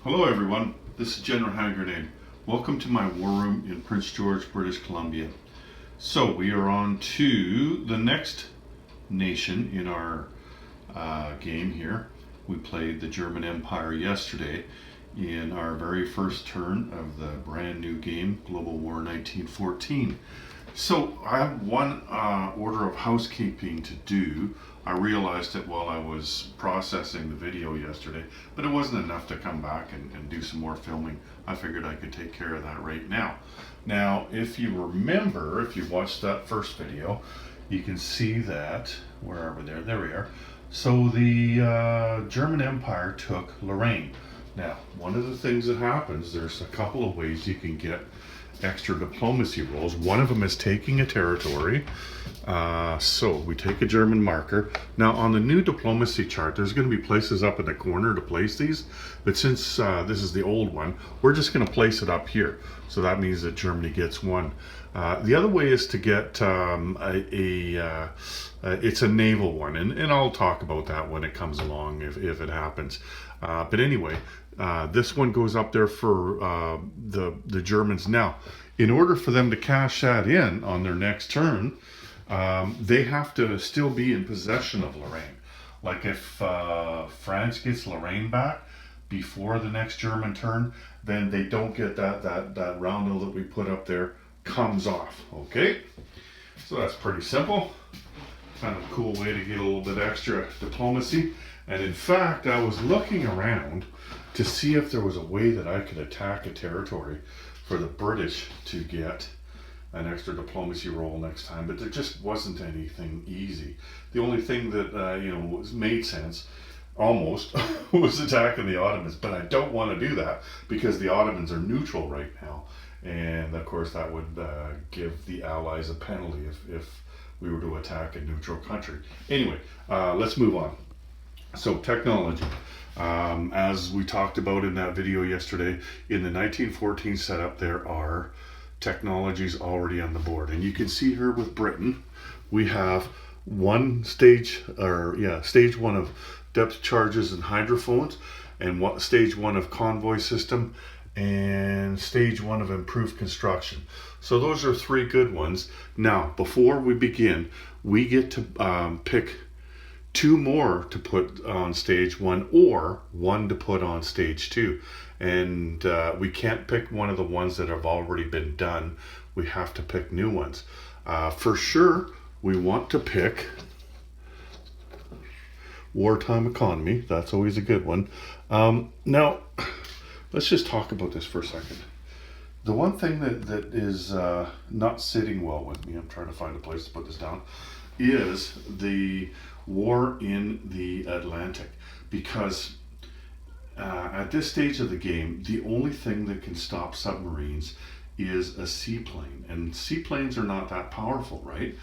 Hello everyone, this is General Hand Grenade. Welcome to my war room in Prince George, British Columbia. So we are on to the next nation in our game here. We played the German Empire yesterday in our very first turn of the brand new game, Global War 1914. So I have one order of housekeeping to do. I realized it while I was processing the video yesterday, but it wasn't enough to come back and do some more filming. I figured I could take care of that right now. Now, if you remember, if you watched that first video, you can see that, where are we there? There we are. So the German Empire took Lorraine. Now, one of the things that happens, there's a couple of ways you can get extra diplomacy rolls. One of them is taking a territory. So we take a German marker. Now on the new diplomacy chart, there's going to be places up in the corner to place these. But since this is the old one, we're just going to place it up here. So that means that Germany gets one. The other way is to get it's a naval one, and I'll talk about that when it comes along if it happens. But anyway, this one goes up there for the Germans. Now, in order for them to cash that in on their next turn, they have to still be in possession of Lorraine. Like if France gets Lorraine back before the next German turn, then they don't get that roundel that we put up there comes off. Okay, so that's pretty simple. Kind of a cool way to get a little bit extra diplomacy. And in fact, I was looking around to see if there was a way that I could attack a territory for the British to get an extra diplomacy roll next time, but there just wasn't anything easy. The only thing that made sense almost was attacking the Ottomans, but I don't want to do that because the Ottomans are neutral right now, and of course that would give the Allies a penalty if we were to attack a neutral country. Anyway, let's move on. So technology. As we talked about in that video yesterday, in the 1914 setup, there are technologies already on the board. And you can see here with Britain, we have stage one of depth charges and hydrophones, and stage one of convoy system, and stage one of improved construction. So those are three good ones. Now, before we begin, we get to pick two more to put on stage one, or one to put on stage two. And we can't pick one of the ones that have already been done. We have to pick new ones. For sure, we want to pick wartime economy. That's always a good one. Now, let's just talk about this for a second. The one thing that is not sitting well with me, I'm trying to find a place to put this down, is the war in the Atlantic. Because at this stage of the game, the only thing that can stop submarines is a seaplane. And seaplanes are not that powerful, right?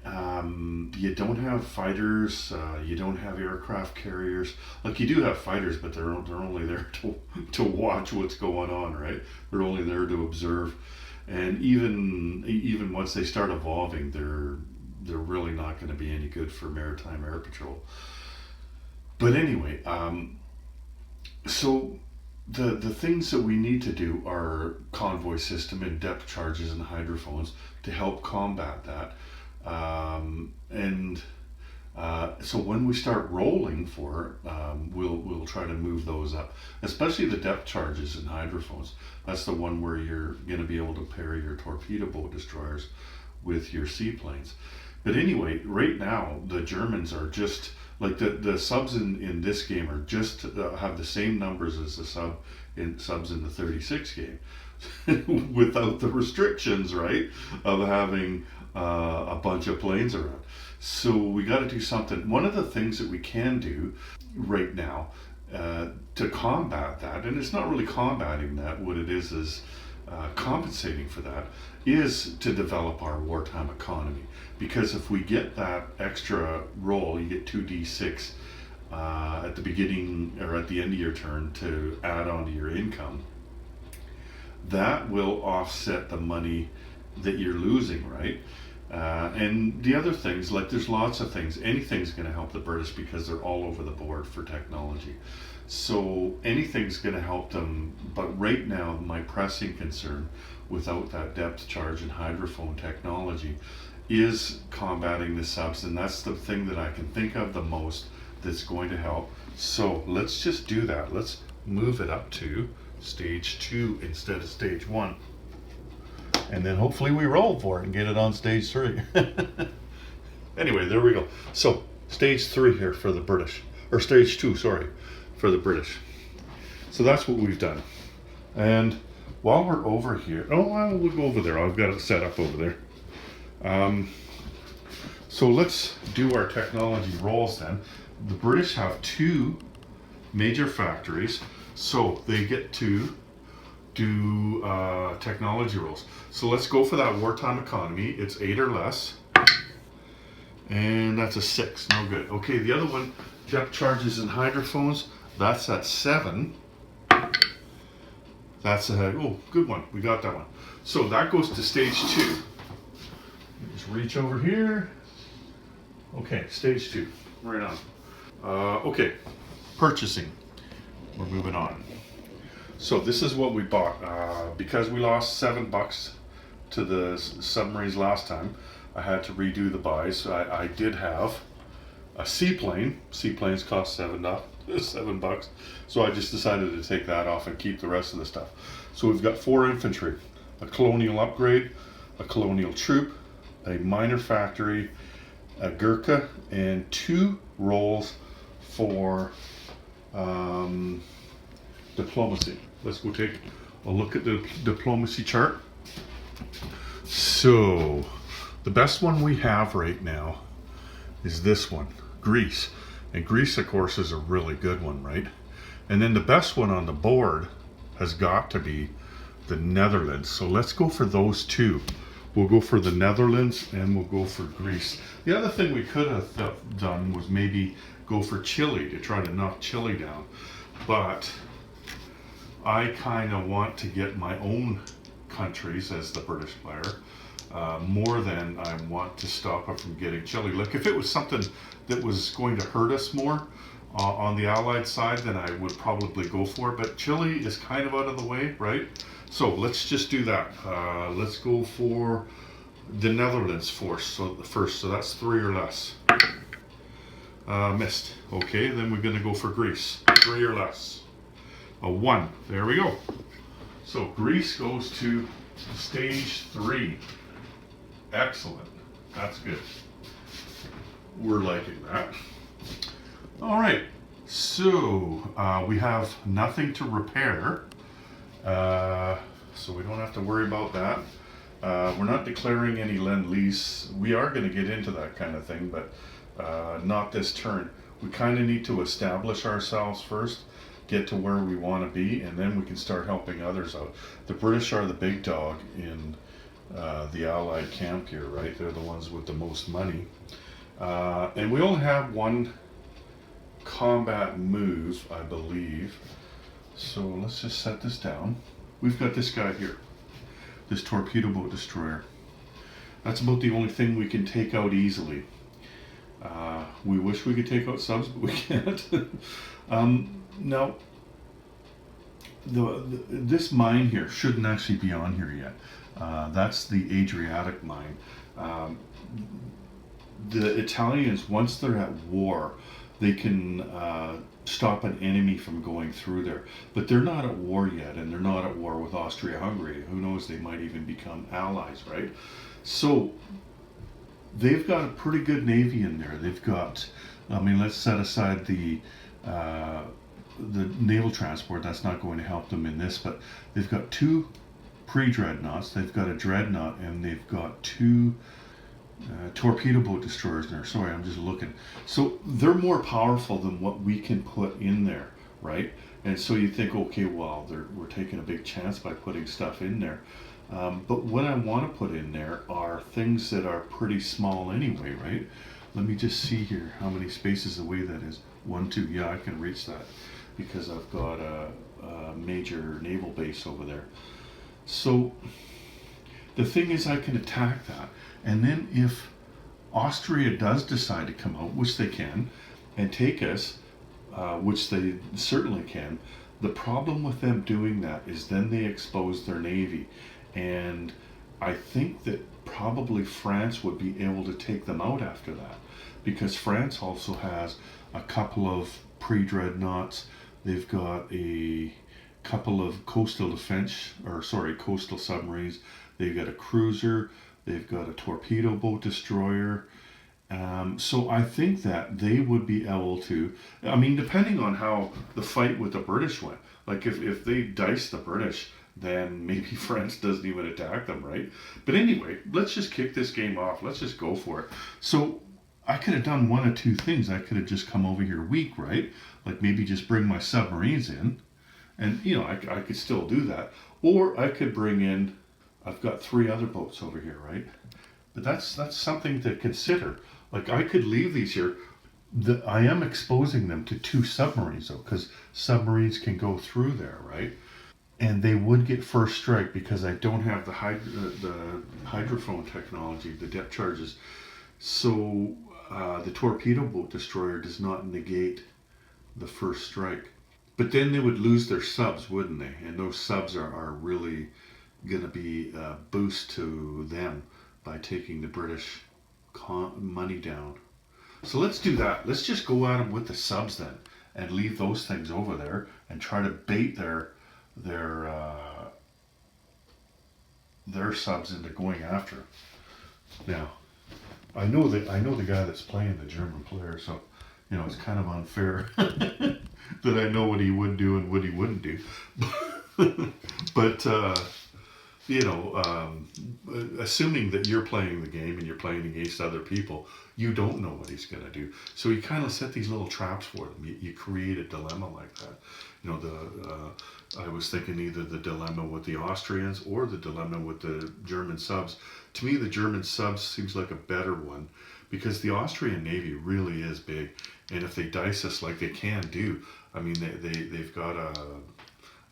You don't have fighters, you don't have aircraft carriers. Like, you do have fighters, but they're only there to watch what's going on, right? They're only there to observe. And even once they start evolving, they're really not going to be any good for maritime air patrol. But anyway, so the things that we need to do are convoy system and depth charges and hydrophones to help combat that. So when we start rolling for it, we'll try to move those up, especially the depth charges and hydrophones. That's the one where you're going to be able to pair your torpedo boat destroyers with your seaplanes. But anyway, right now the Germans are just like the subs in this game are just have the same numbers as the subs in the 36 game, without the restrictions, right, of having a bunch of planes around. So we got to do something. One of the things that we can do right now to combat that, and it's not really combating that, what it is compensating for that, is to develop our wartime economy. Because if we get that extra roll, you get 2d6 at the beginning or at the end of your turn to add on to your income. That will offset the money that you're losing, right? And the other things, like there's lots of things, anything's going to help the British because they're all over the board for technology. So anything's going to help them. But right now, my pressing concern, without that depth charge and hydrophone technology, is combating the subs. And that's the thing that I can think of the most that's going to help. So let's just do that. Let's move it up to stage 2 instead of stage 1. And then hopefully we roll for it and get it on stage 3. Anyway, there we go. So stage 3 here for the British, or stage 2, sorry, for the British. So that's what we've done. And while we're over here, we'll go over there. I've got it set up over there. So let's do our technology rolls then. The British have 2 major factories, so they get to do technology rolls. So let's go for that wartime economy. It's 8 or less. And that's a 6, no good. Okay, the other one, depth charges and hydrophones, that's at 7. That's a, good one, we got that one. So that goes to stage 2. Just reach over here. Okay, stage 2, right on. Okay, purchasing, we're moving on. So this is what we bought. Because we lost $7 to the submarines last time, I had to redo the buys. I did have a seaplane. Seaplanes cost $7, so I just decided to take that off and keep the rest of the stuff. So we've got 4 infantry, a colonial upgrade, a colonial troop, a minor factory, a Gurkha, and 2 rolls for diplomacy. Let's go take a look at the diplomacy chart. So the best one we have right now is this one, Greece. And Greece, of course, is a really good one, right? And then the best one on the board has got to be the Netherlands. So let's go for those 2. We'll go for the Netherlands and we'll go for Greece. The other thing we could have done was maybe go for Chile to try to knock Chile down. But I kind of want to get my own countries as the British player more than I want to stop it from getting Chile. Like if it was something that was going to hurt us more on the Allied side, then I would probably go for it. But Chile is kind of out of the way, right? So let's just do that. Let's go for the Netherlands first. So that's 3 or less. Missed. Okay, then we're going to go for Greece. 3 or less. A 1. There we go. So Greece goes to stage 3. Excellent. That's good. We're liking that. All right. So we have nothing to repair. So we don't have to worry about that. We're not declaring any lend-lease. We are going to get into that kind of thing, but not this turn. We kind of need to establish ourselves first, get to where we want to be, and then we can start helping others out. The British are the big dog in the Allied camp here, right? They're the ones with the most money. And we only have 1 combat move, I believe. So let's just set this down. We've got this guy here, this torpedo boat destroyer. That's about the only thing we can take out easily. We wish we could take out subs, but we can't. Now, this mine here shouldn't actually be on here yet. That's the Adriatic mine. The Italians, once they're at war, they can stop an enemy from going through there. But they're not at war yet, and they're not at war with Austria-Hungary. Who knows, they might even become allies, right? So they've got a pretty good navy in there. They've got, let's set aside the naval transport. That's not going to help them in this, but they've got 2 pre-dreadnoughts, they've got a dreadnought, and they've got 2 torpedo boat destroyers in there. Sorry, I'm just looking. So they're more powerful than what we can put in there, right? And so you think, okay, well, we're taking a big chance by putting stuff in there. But what I want to put in there are things that are pretty small anyway, right? Let me just see here how many spaces away that is. 1, 2, yeah, I can reach that because I've got a major naval base over there. So the thing is, I can attack that. And then if Austria does decide to come out, which they can, and take us, which they certainly can. The problem with them doing that is then they expose their navy, and I think that probably France would be able to take them out after that, because France also has a couple of pre-dreadnoughts. They've got a couple of coastal submarines. They've got a cruiser. They've got a torpedo boat destroyer. So I think that they would be able to, I mean, depending on how the fight with the British went, like if they dice the British, then maybe France doesn't even attack them, right? But anyway, let's just kick this game off. Let's just go for it. So I could have done one of two things. I could have just come over here weak, right? Like maybe just bring my submarines in, and I could still do that. Or I could bring in, I've got three other boats over here, right? But that's something to consider. Like I could leave these here. I am exposing them to two submarines though, because submarines can go through there, right? And they would get first strike because I don't have the hydrophone technology, the depth charges. So the torpedo boat destroyer does not negate the first strike. But then they would lose their subs, wouldn't they? And those subs are really going to be a boost to them by taking the British money down. So let's do that. Let's just go at them with the subs then, and leave those things over there and try to bait their subs into going after. Now, I know the guy that's playing the German player, so it's kind of unfair that I know what he would do and what he wouldn't do. But assuming that you're playing the game and you're playing against other people, you don't know what he's going to do. So you kind of set these little traps for them. You create a dilemma like that. I was thinking either the dilemma with the Austrians or the dilemma with the German subs. To me, the German subs seems like a better one because the Austrian Navy really is big. And if they dice us like they can do, I mean, they've got a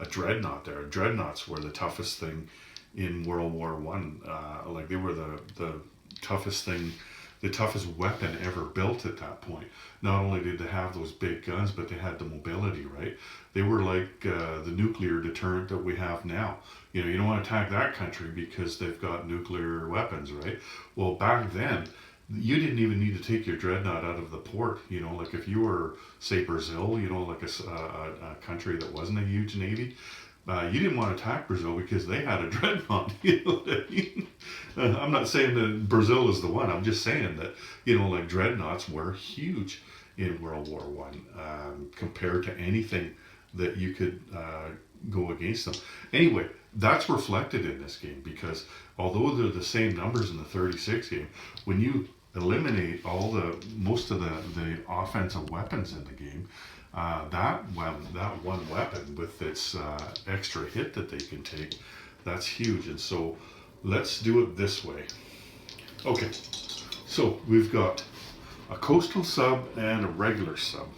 dreadnought there. Dreadnoughts were the toughest thing in World War One. Like they were the toughest thing, the toughest weapon ever built at that point. Not only did they have those big guns, but they had the mobility, right? They were like the nuclear deterrent that we have now. You don't want to attack that country because they've got nuclear weapons, right? Well, back then, you didn't even need to take your dreadnought out of the port. Like if you were, say, Brazil, like a country that wasn't a huge navy, you didn't want to attack Brazil because they had a dreadnought. You know what I mean? I'm not saying that Brazil is the one. I'm just saying that like dreadnoughts were huge in World War One compared to anything that you could go against them. Anyway, that's reflected in this game because although they're the same numbers in the 36 game, when you eliminate most of the offensive weapons in the game, that one weapon with its extra hit that they can take, that's huge. And so let's do it this way. Okay, so we've got a coastal sub and a regular sub.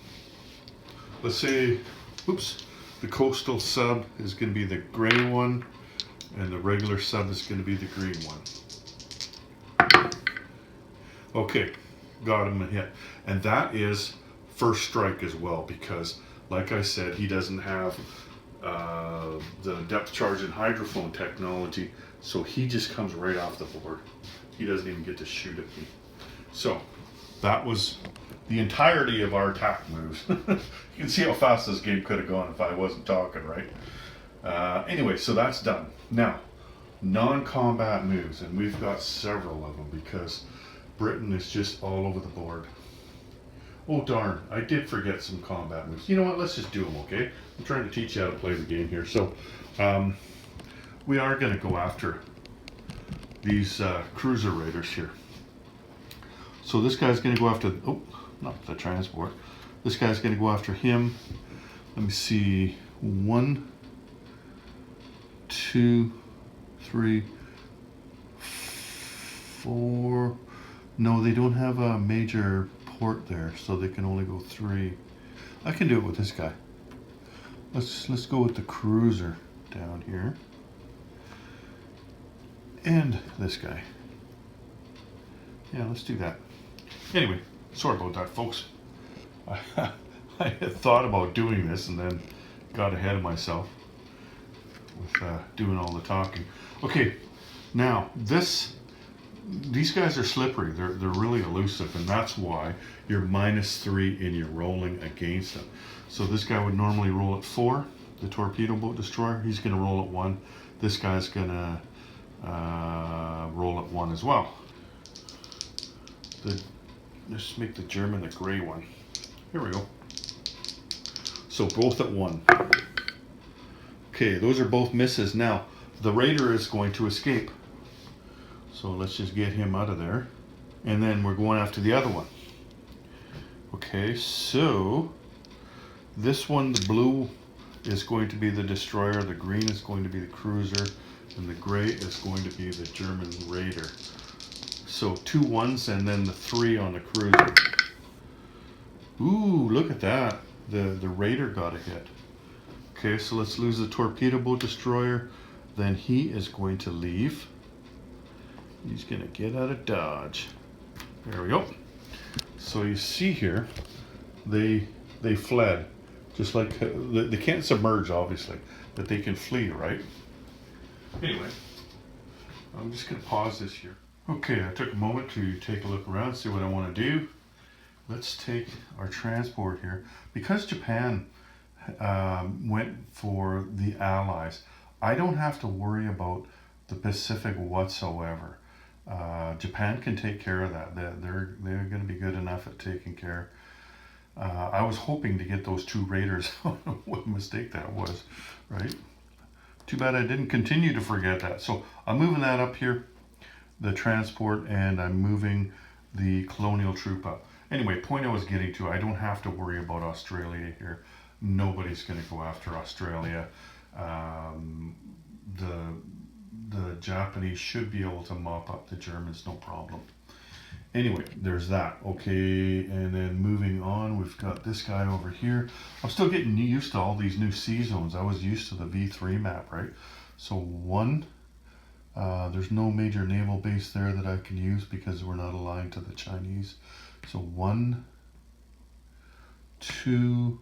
Let's say, the coastal sub is going to be the gray one and the regular sub is going to be the green one. Okay, got him a hit. And that is first strike as well because, like I said, he doesn't have the depth charge and hydrophone technology, so he just comes right off the board. He doesn't even get to shoot at me. So that was the entirety of our attack moves. You can see how fast this game could have gone if I wasn't talking, right? Anyway, so that's done. Now, non-combat moves, and we've got several of them because Britain is just all over the board. Oh darn, I did forget some combat moves. You know what, let's just do them, okay? I'm trying to teach you how to play the game here. So, we are going to go after these cruiser raiders here. So this guy's going to go after, not the transport. This guy's going to go after him. Let me see, 1, 2, 3, 4. No, they don't have a major port there, so they can only go 3. I can do it with this guy. Let's go with the cruiser down here. And this guy. Yeah, let's do that. Anyway, sorry about that, folks. I had thought about doing this and then got ahead of myself with doing all the talking. Okay, now these guys are slippery. They're really elusive, and that's why you're -3 and you're rolling against them. So this guy would normally roll at 4, the torpedo boat destroyer. He's going to roll at 1. This guy's going to roll at 1 as well. Let's make the German the gray one. Here we go. So both at 1. Okay, those are both misses. Now, the Raider is going to escape. So let's just get him out of there. And then we're going after the other one. Okay, so this one, the blue, is going to be the destroyer, the green is going to be the cruiser, and the gray is going to be the German Raider. So 2 1s and then the 3 on the cruiser. Ooh, look at that. The Raider got a hit. Okay, so let's lose the torpedo boat destroyer. Then he is going to leave. He's going to get out of Dodge. There we go. So you see here, they fled. Just like, they can't submerge, obviously, but they can flee, right? Anyway, I'm just going to pause this here. Okay, I took a moment to take a look around, see what I want to do. Let's take our transport here. Because Japan went for the Allies, I don't have to worry about the Pacific whatsoever. Japan can take care of that. They're going to be good enough at taking care. I was hoping to get those 2 Raiders. What a mistake that was, right? Too bad I didn't continue to forget that. So I'm moving that up here, the transport, and I'm moving the colonial troop up. Anyway, point I was getting to, I don't have to worry about Australia here. Nobody's going to go after Australia. The Japanese should be able to mop up the Germans, no problem. Anyway, there's that. Okay, and then moving on, we've got this guy over here. I'm still getting used to all these new sea zones. I was used to the V3 map, right? So 1, there's no major naval base there that I can use because we're not aligned to the Chinese. So 1, 2,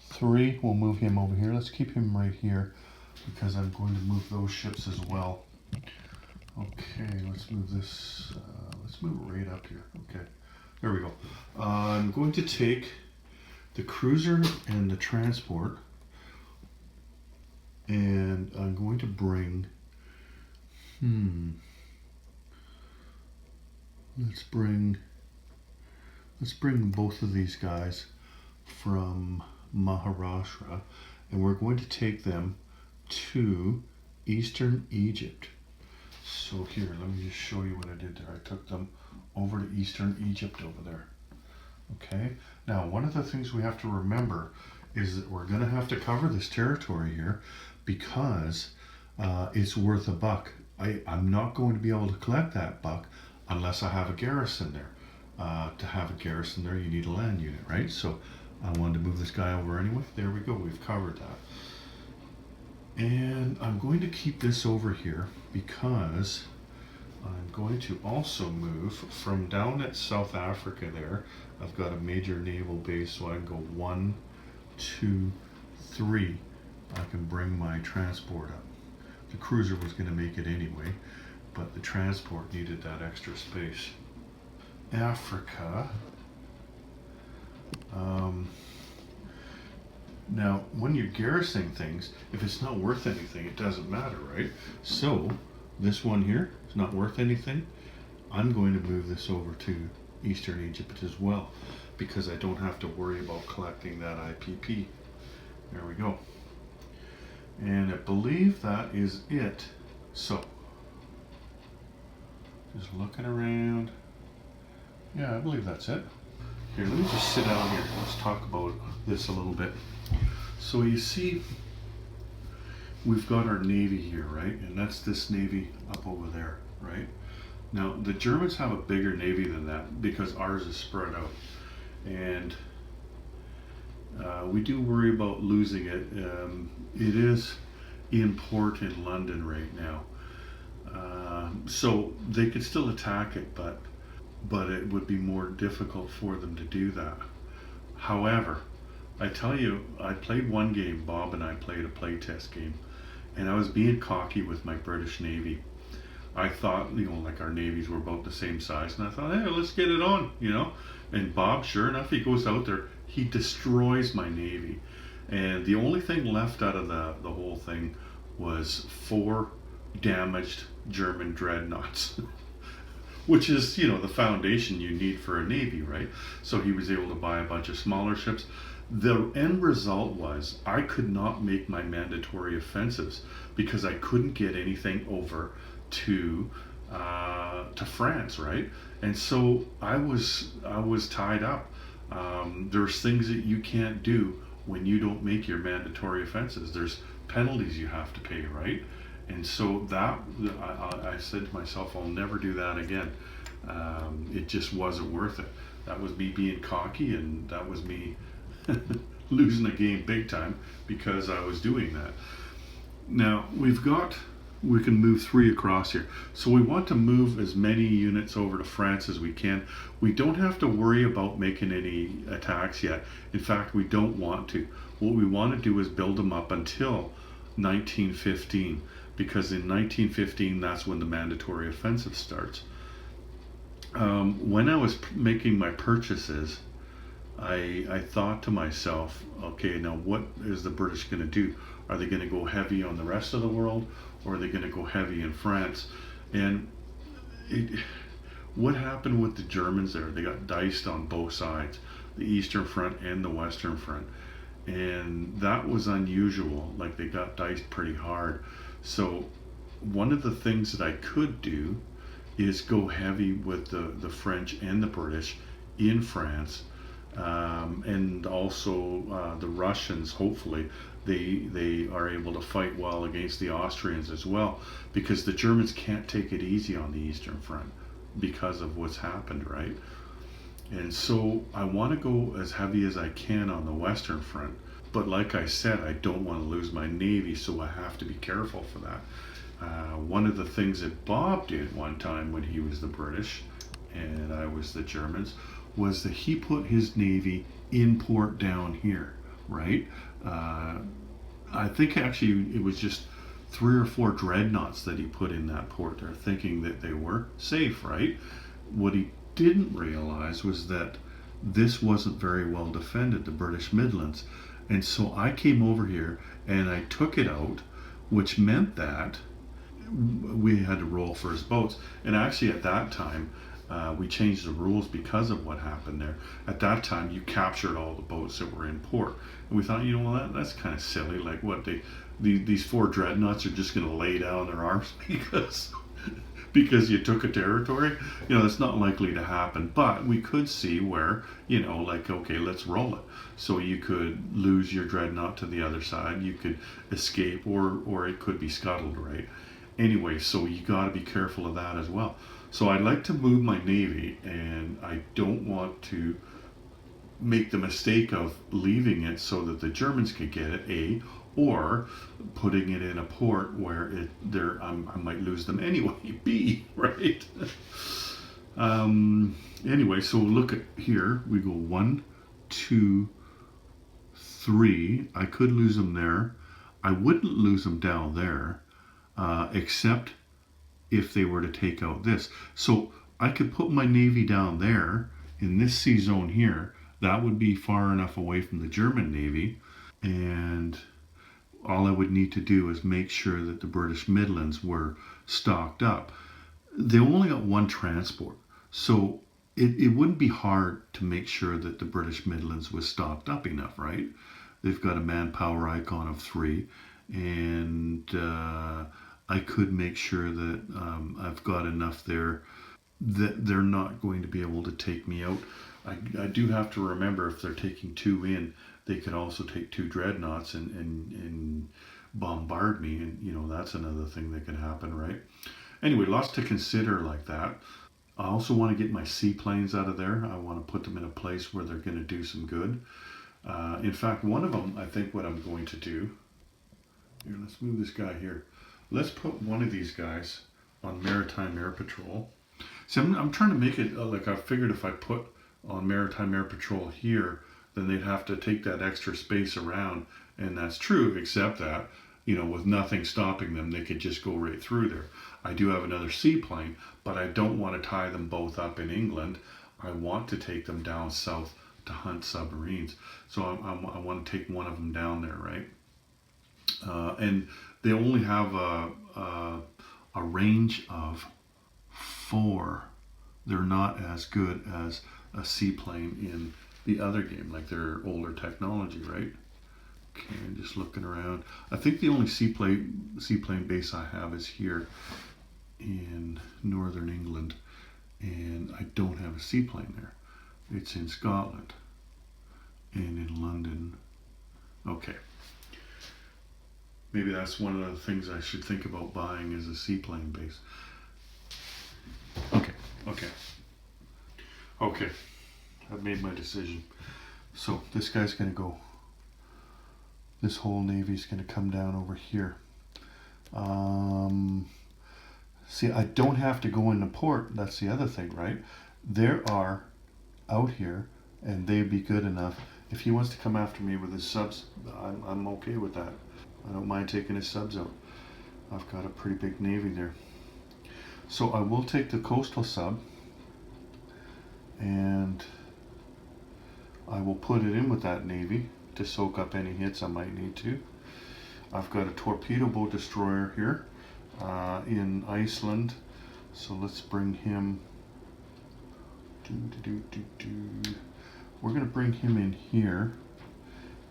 3, we'll move him over here. Let's keep him right here because I'm going to move those ships as well. Okay, let's move this, let's move it right up here. Okay, there we go. I'm going to take the cruiser and the transport, and I'm going to bring, let's bring both of these guys from Maharashtra, and we're going to take them to Eastern Egypt. So here, let me just show you what I did there. I took them over to Eastern Egypt over there. Okay, now one of the things we have to remember is that we're going to have to cover this territory here because it's worth a buck. I'm not going to be able to collect that buck unless I have a garrison there. To have a garrison there, you need a land unit, right? So I wanted to move this guy over anyway. There we go, we've covered that. And I'm going to keep this over here because I'm going to also move from down at South Africa there. I've got a major naval base, so I can go 1, 2, 3. I can bring my transport up. The cruiser was going to make it anyway, but the transport needed that extra space. Africa. Now, when you're garrisoning things, if it's not worth anything, it doesn't matter, right? So, this one here is not worth anything. I'm going to move this over to Eastern Egypt as well, because I don't have to worry about collecting that IPP. There we go. And I believe that is it. So, just looking around. Yeah, I believe that's it. Here, let me just sit down here. Let's talk about this a little bit. So you see, we've got our Navy here, right? And that's this Navy up over there, right? Now, the Germans have a bigger Navy than that because ours is spread out. And we do worry about losing it. It is in port in London right now. So they could still attack it, but it would be more difficult for them to do that. However, I tell you, I played one game. Bob and I played a play test game, and I was being cocky with my British Navy. I thought, like our navies were about the same size, and I thought, hey, let's get it on. And Bob, sure enough, he goes out there, he destroys my navy, and the only thing left out of the whole thing was 4 damaged German dreadnoughts. Which is, the foundation you need for a navy, right? So he was able to buy a bunch of smaller ships. The end result was I could not make my mandatory offensives because I couldn't get anything over to France, right? And so I was tied up. There's things that you can't do when you don't make your mandatory offenses. There's penalties you have to pay, right? And so I said to myself, I'll never do that again. It just wasn't worth it. That was me being cocky, and that was me losing a game big time because I was doing that. Now we can move 3 across here. So we want to move as many units over to France as we can. We don't have to worry about making any attacks yet. In fact, we don't want to. What we want to do is build them up until 1915, because in 1915 that's when the mandatory offensive starts. When I was making my purchases, I thought to myself, okay, now what is the British going to do? Are they going to go heavy on the rest of the world, or are they going to go heavy in France? And what happened with the Germans there? They got diced on both sides, the Eastern Front and the Western Front. And that was unusual. Like, they got diced pretty hard. So one of the things that I could do is go heavy with the French and the British in France, and also the Russians. Hopefully they are able to fight well against the Austrians as well, because the Germans can't take it easy on the Eastern Front because of what's happened, right? And so I want to go as heavy as I can on the Western Front. But like I said, I don't want to lose my Navy, so I have to be careful for that. One of the things that Bob did one time when he was the British and I was the Germans was that he put his Navy in port down here, right? I think actually it was just 3 or 4 dreadnoughts that he put in that port there, thinking that they were safe, right? What he didn't realize was that this wasn't very well defended, the British Midlands. And so I came over here and I took it out, which meant that we had to roll for his boats. And actually at that time, we changed the rules because of what happened there. At that time, you captured all the boats that were in port. And we thought, that's kind of silly. Like, what, these 4 dreadnoughts are just going to lay down their arms because you took a territory? That's not likely to happen. But we could see where, okay, let's roll it. So you could lose your dreadnought to the other side, you could escape, or it could be scuttled, right? Anyway, so you got to be careful of that as well. So I'd like to move my Navy, and I don't want to make the mistake of leaving it so that the Germans could get it, A, or putting it in a port where I might lose them anyway, B, right? Anyway, so look at here. We go 1, 2, 3. I could lose them there. I wouldn't lose them down there, except if they were to take out this. So I could put my Navy down there in this sea zone here. That would be far enough away from the German Navy, and all I would need to do is make sure that the British Midlands were stocked up. They only got 1 transport, so it wouldn't be hard to make sure that the British Midlands was stocked up enough, right? They've got a manpower icon of 3, and I could make sure that I've got enough there that they're not going to be able to take me out. I do have to remember, if they're taking 2 in, they could also take 2 dreadnoughts and bombard me, and that's another thing that can happen, right? Anyway, lots to consider like that. I also want to get my seaplanes out of there. I want to put them in a place where they're going to do some good. In fact, one of them, I think what I'm going to do, here, let's move this guy here. Let's put one of these guys on Maritime Air Patrol. See, I'm trying to make it like I figured if I put on Maritime Air Patrol here, then they'd have to take that extra space around. And that's true, except that, you know, with nothing stopping them, they could just go right through there. I do have another seaplane, but I don't want to tie them both up in England. I want to take them down south to hunt submarines. So I want to take one of them down there, right? And they only have a range of 4. They're not as good as a seaplane in the other game, like their older technology, right? Okay, just looking around. I think the only seaplane base I have is here in northern England, and I don't have a seaplane there. It's in Scotland and in London. Okay. Maybe that's one of the things I should think about buying is a seaplane base. Okay. I've made my decision. So this guy's gonna go. This whole navy's gonna come down over here. See, I don't have to go into port. That's the other thing, right? There are out here, and they'd be good enough. If he wants to come after me with his subs, I'm okay with that. I don't mind taking his subs out. I've got a pretty big navy there. So I will take the coastal sub and I will put it in with that navy to soak up any hits I might need to. I've got a torpedo boat destroyer here in Iceland. So let's bring him. We're going to bring him in here.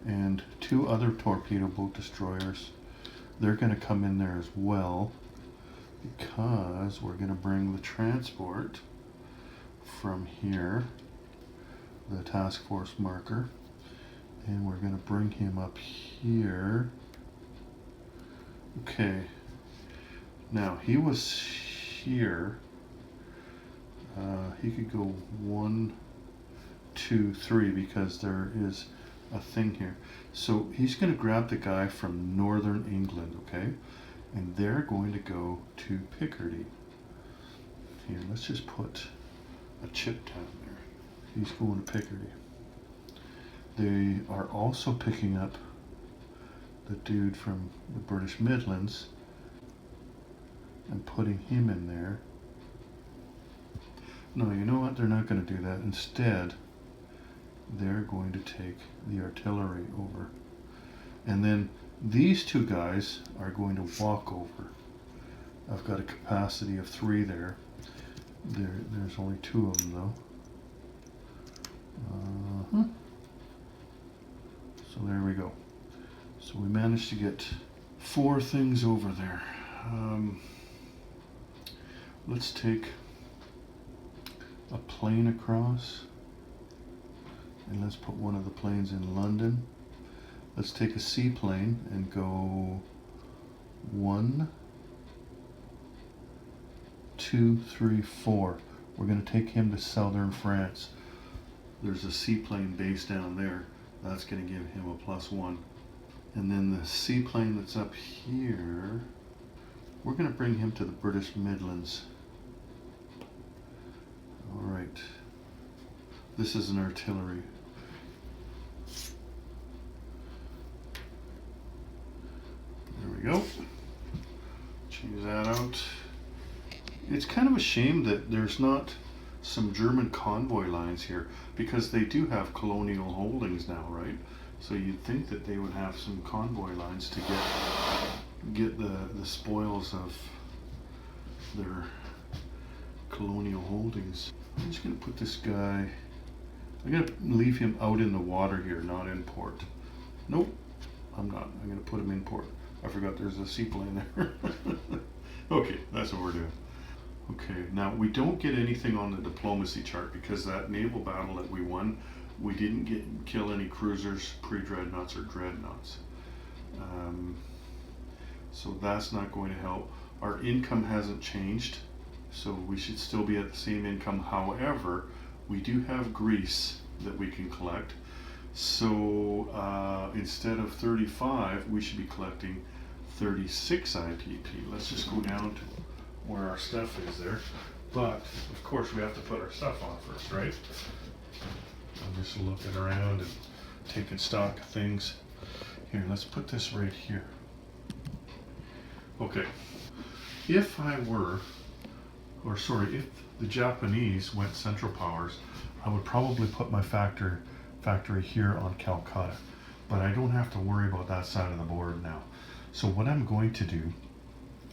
And 2 other torpedo boat destroyers. They're going to come in there as well, because we're going to bring the transport from here, the task force marker, and we're going to bring him up here. Okay, now he was here. He could go 1, 2, 3 because there is a thing here. So he's going to grab the guy from northern England, okay? And they're going to go to Picardy. Here, let's just put a chip down there. He's going to Picardy. They are also picking up the dude from the British Midlands and putting him in there. No, you know what? They're not going to do that. Instead, they're going to take the artillery over. And then these 2 guys are going to walk over. I've got a capacity of 3 there. There's only 2 of them though. So there we go. So we managed to get 4 things over there. Let's take a plane across. And let's put one of the planes in London. Let's take a seaplane and go 1, 2, 3, 4. We're going to take him to southern France. There's a seaplane base down there. That's going to give him a +1. And then the seaplane that's up here, we're going to bring him to the British Midlands. All right. This is an artillery. There we go. Change that out. It's kind of a shame that there's not some German convoy lines here, because they do have colonial holdings now, right? So you'd think that they would have some convoy lines to get the spoils of their colonial holdings. I'm just going to put this guy, I'm going to leave him out in the water here, not in port. Nope, I'm not. I'm going to put him in port. I forgot there's a seaplane there. Okay, that's what we're doing. Okay, now we don't get anything on the diplomacy chart because that naval battle that we won, we didn't kill any cruisers, pre-dreadnoughts or dreadnoughts. So that's not going to help. Our income hasn't changed, so we should still be at the same income. However, we do have grease that we can collect. So instead of 35, we should be collecting 36 IPP. Let's just go down to where our stuff is there. But of course we have to put our stuff on first, right? I'm just looking around and taking stock of things. Here, let's put this right here. Okay, if the Japanese went Central Powers, I would probably put my factory here on Calcutta, but I don't have to worry about that side of the board now. So what I'm going to do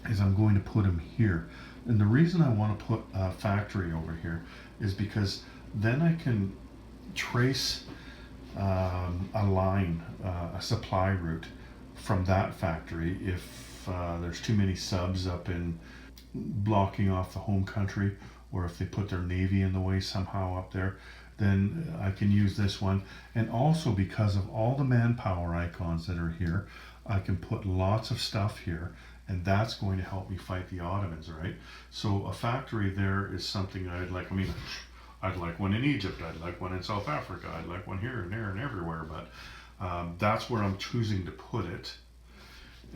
is I'm going to put them here. And the reason I want to put a factory over here is because then I can trace a line, a supply route from that factory if there's too many subs up in blocking off the home country, or if they put their navy in the way somehow up there, then I can use this one. And also because of all the manpower icons that are here, I can put lots of stuff here, and that's going to help me fight the Ottomans, right? So a factory there is something I'd like. I mean, I'd like one in Egypt, I'd like one in South Africa, I'd like one here and there and everywhere, but that's where I'm choosing to put it.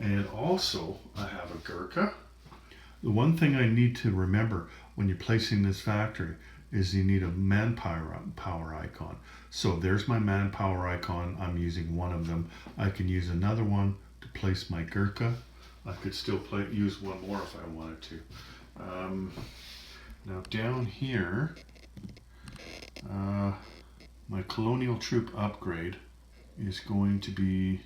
And also, I have a Gurkha. The one thing I need to remember when you're placing this factory is you need a manpower icon. So there's my manpower icon. I'm using one of them. I can use another one to place my Gurkha. I could still use one more if I wanted to. Now down here, my colonial troop upgrade is going to be,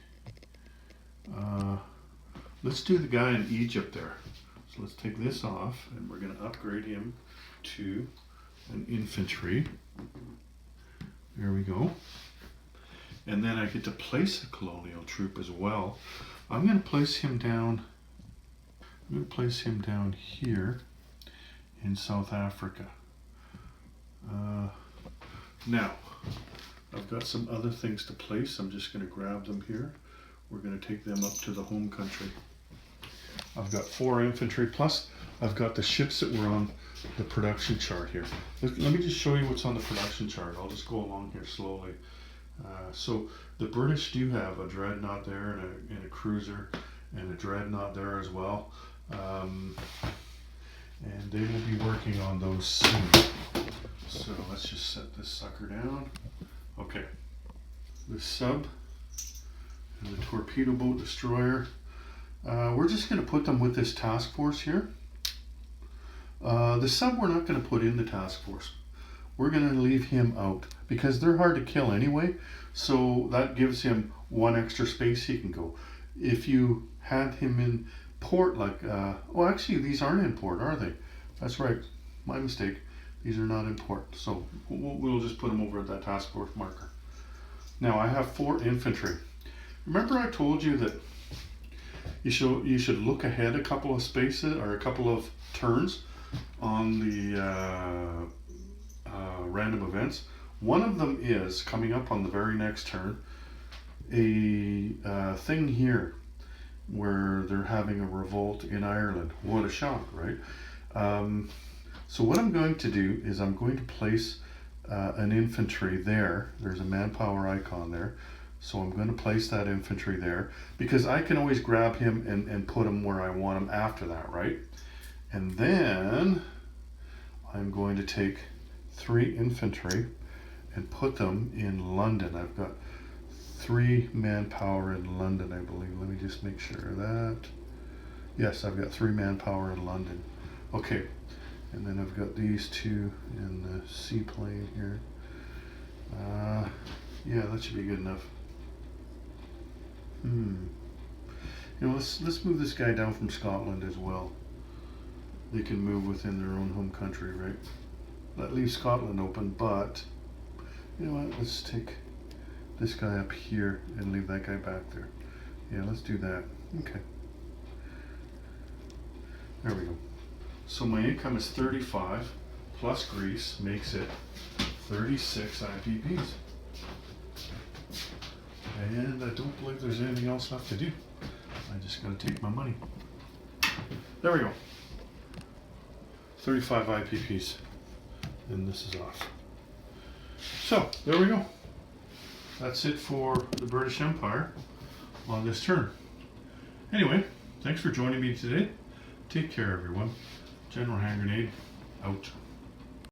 let's do the guy in Egypt there. So let's take this off and we're going to upgrade him to an infantry. There we go. And then I get to place a colonial troop as well. I'm going to place him down. I'm going to place him down here in South Africa. Now, I've got some other things to place. I'm just going to grab them here. We're going to take them up to the home country. I've got 4 infantry, plus I've got the ships that were on the production chart here. Let me just show you what's on the production chart. I'll just go along here slowly. So the British do have a dreadnought there and a cruiser and a dreadnought there as well. And they will be working on those soon. So let's just set this sucker down. Okay, the sub and the torpedo boat destroyer. We're just going to put them with this task force here. The sub we're not going to put in the task force. We're going to leave him out because they're hard to kill anyway. So that gives him one extra space he can go. If you had him in port, like, well, actually these aren't in port, are they? That's right, my mistake. These are not in port. So we'll just put them over at that task force marker. Now I have 4 infantry. Remember I told you that you should look ahead a couple of spaces or a couple of turns on the random events. One of them is coming up on the very next turn, a thing here where they're having a revolt in Ireland. What a shock, right? So what I'm going to do is I'm going to place an infantry there. There's a manpower icon there. So I'm going to place that infantry there because I can always grab him and put him where I want him after that, right? And then I'm going to take 3 infantry and put them in London. I've got 3 manpower in London, I believe. Let me just make sure of that. Yes, I've got 3 manpower in London. Okay, and then I've got these 2 in the seaplane here. Yeah, that should be good enough. You know, let's move this guy down from Scotland as well. They can move within their own home country, right? That leaves Scotland open, but you know what? Let's take this guy up here and leave that guy back there. Yeah, let's do that. Okay. There we go. So my income is 35 plus Greece makes it 36 IPPs. And I don't believe there's anything else left to do. I just gotta take my money. There we go. 35 IPPs. And this is off. So, there we go. That's it for the British Empire on this turn. Anyway, thanks for joining me today. Take care, everyone. General Hand Grenade, out.